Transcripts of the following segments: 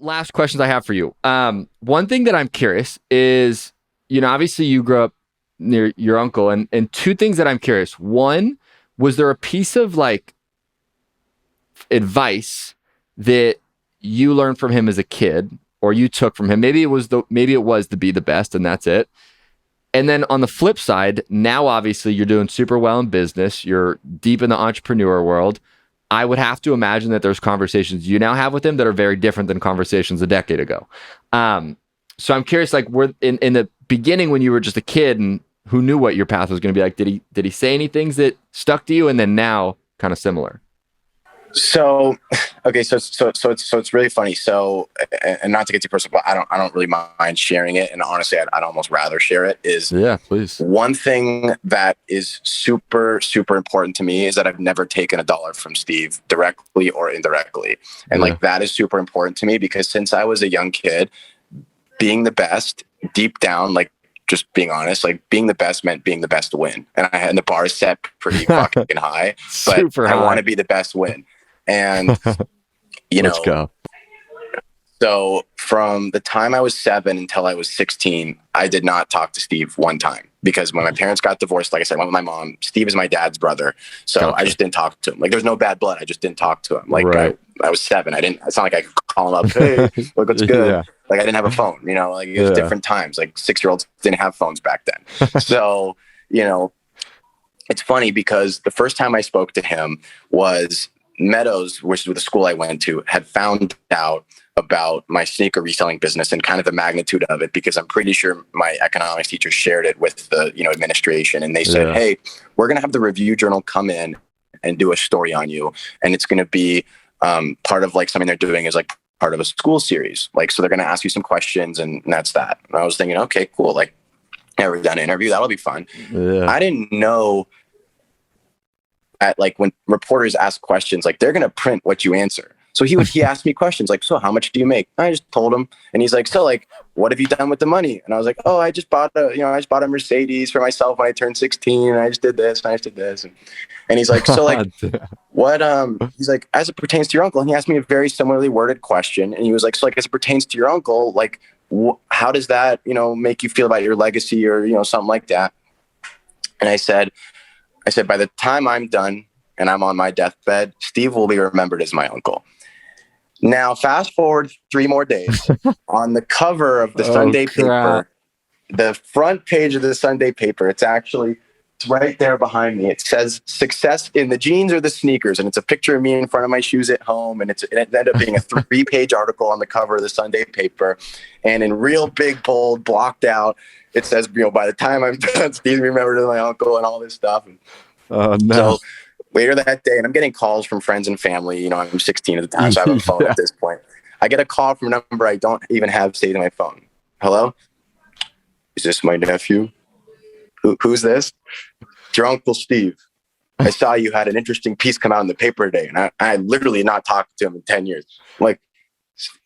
Last questions I have for you. One thing that I'm curious is, obviously you grew up near your uncle, and two things that I'm curious. One, was there a piece of like advice that you learned from him as a kid, or you took from him? Maybe it was to be the best, and that's it. And then on the flip side, now obviously you're doing super well in business. You're deep in the entrepreneur world. I would have to imagine that there's conversations you now have with him that are very different than conversations a decade ago. So I'm curious, like, were in the beginning when you were just a kid and who knew what your path was going to be like? Did he say any things that stuck to you, and then now kind of similar? So, okay, so it's really funny. So, and not to get too personal, but I don't really mind sharing it. And honestly, I'd almost rather share it. Yeah, please. One thing that is super, super important to me is that I've never taken $1 from Steve directly or indirectly. And like, that is super important to me because since I was a young kid, being the best deep down, like, just being honest, like being the best meant being the best to win. And the bar is set pretty fucking high, but Super high. I want to be the best win. And, Let's go. So from the time I was 7 until I was 16, I did not talk to Steve one time because when my parents got divorced, like I said, I went with my mom. Steve is my dad's brother. So gotcha. I just didn't talk to him. Like there's no bad blood. I just didn't talk to him. Like right. I was 7. It's not like I could call him up. Hey, look what's good. Yeah. Like I didn't have a phone, like it was different times. Like 6-year-olds didn't have phones back then. So, it's funny because the first time I spoke to him was Meadows, which was the school I went to, had found out about my sneaker reselling business and kind of the magnitude of it, because I'm pretty sure my economics teacher shared it with the, administration. And they said, hey, we're going to have the Review Journal come in and do a story on you. And it's going to be part of like something they're doing is like part of a school series. Like, so they're going to ask you some questions and that's that. And I was thinking, okay, cool. Like never done an interview. That'll be fun. Yeah. I didn't know when reporters ask questions, like they're going to print what you answer. So he asked me questions like, so how much do you make? I just told him. And he's like, so like, what have you done with the money? And I was like, oh, I just bought a Mercedes for myself when I turned 16. And I just did this and I just did this. And he's like, so like, what, he's like, as it pertains to your uncle. And he asked me a very similarly worded question. And he was like, so like, as it pertains to your uncle, like, how does that, make you feel about your legacy or, something like that? And I said, by the time I'm done and I'm on my deathbed, Steve will be remembered as my uncle. Now, fast forward 3 more days. On the cover of the Sunday paper, the front page of the Sunday paper, it's right there behind me. It says success in the jeans or the sneakers. And it's a picture of me in front of my shoes at home. And it ended up being a 3-page article on the cover of the Sunday paper. And in real big, bold, blocked out, it says, by the time I'm done, Steve remembered as my uncle and all this stuff. No. So later that day, and I'm getting calls from friends and family. I'm 16 at the time, so I have a phone at this point. I get a call from a number I don't even have saved in my phone. Hello? Is this my nephew? Who's this? It's your Uncle Steve. I saw you had an interesting piece come out in the paper today, and I literally not talked to him in 10 years. I'm like,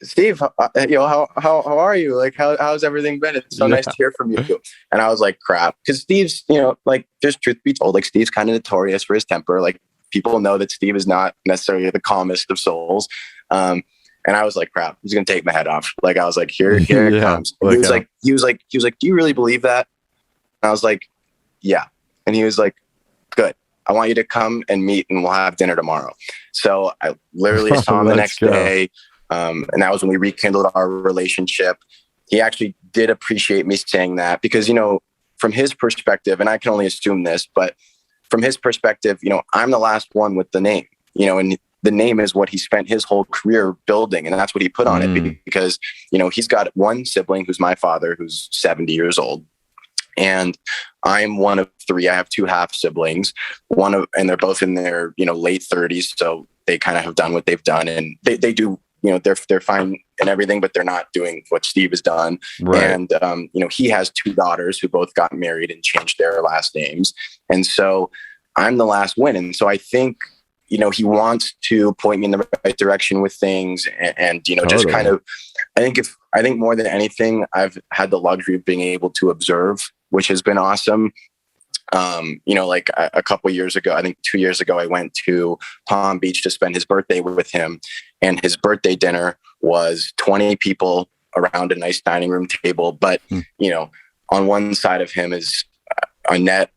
Steve, how are you? Like, how's everything been? It's so nice to hear from you. And I was like, crap. Because Steve's, like, just truth be told, like, Steve's kind of notorious for his temper. Like, people know that Steve is not necessarily the calmest of souls. And I was like, crap, he's going to take my head off. Like, I was like, here it comes. And he was like, do you really believe that? And I was like, yeah. And he was like, good. I want you to come and meet and we'll have dinner tomorrow. So I literally saw him the next day. And that was when we rekindled our relationship. He actually did appreciate me saying that because, from his perspective, and I can only assume this, but from his perspective, I'm the last one with the name, and the name is what he spent his whole career building. And that's what he put on it because, he's got one sibling who's my father, who's 70 years old. And I'm one of 3. I have 2 half siblings, and they're both in their, late 30s. So they kind of have done what they've done and they do, they're fine and everything, but they're not doing what Steve has done. Right. And, he has 2 daughters who both got married and changed their last names. And so I'm the last Wynn. And so I think, he wants to point me in the right direction with things and totally. Just kind of, I think more than anything, I've had the luxury of being able to observe, which has been awesome. Like a couple years ago, I think 2 years ago, I went to Palm Beach to spend his birthday with him, and his birthday dinner was 20 people around a nice dining room table. But, you know, on one side of him is Annette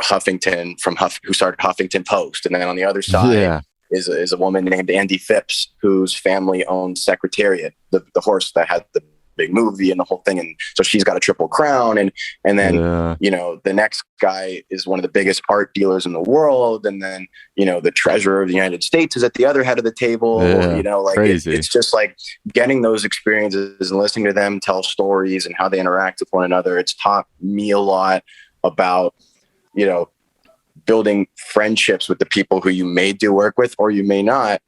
Huffington who started Huffington Post. And then on the other side is a woman named Andy Phipps, whose family owned Secretariat, the horse that had the big movie and the whole thing. And so she's got a triple crown. And then, you know, the next guy is one of the biggest art dealers in the world. And then, you know, the treasurer of the United States is at the other head of the table. You know, like it's just like getting those experiences and listening to them tell stories and how they interact with one another. It's taught me a lot about, you know, building friendships with the people who you may do work with or you may not.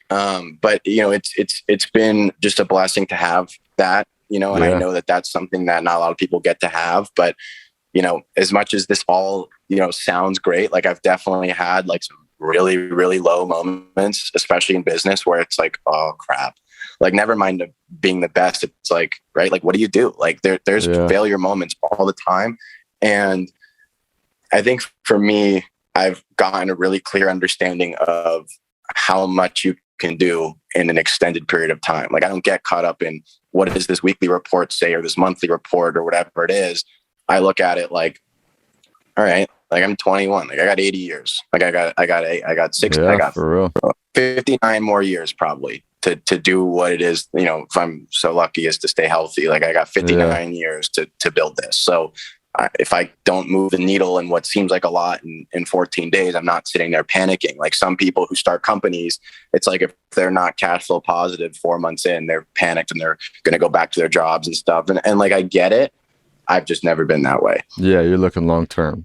But you know, it's been just a blessing to have that, you know, and I know that that's something that not a lot of people get to have. But, you know, as much as this all, you know, sounds great, like I've definitely had like some really, really low moments, especially in business, where it's like, oh crap, like never mind being the best. It's like, right, like what do you do? Like there's failure moments all the time. And I think for me, I've gotten a really clear understanding of how much you can do in an extended period of time. Like I don't get caught up in what does this weekly report say or this monthly report or whatever it is. I look at it like, all right, like I'm 21, like I got 80 years. Like I got 60, I got for real 59 more years probably to do what it is, you know, if I'm so lucky as to stay healthy. Like I got 59 years to build this. So if I don't move the needle in what seems like a lot in 14 days, I'm not sitting there panicking. Like some people who start companies, it's like if they're not cash flow positive 4 months in, they're panicked and they're going to go back to their jobs and stuff. And like, I get it. I've just never been that way. Yeah. You're looking long-term.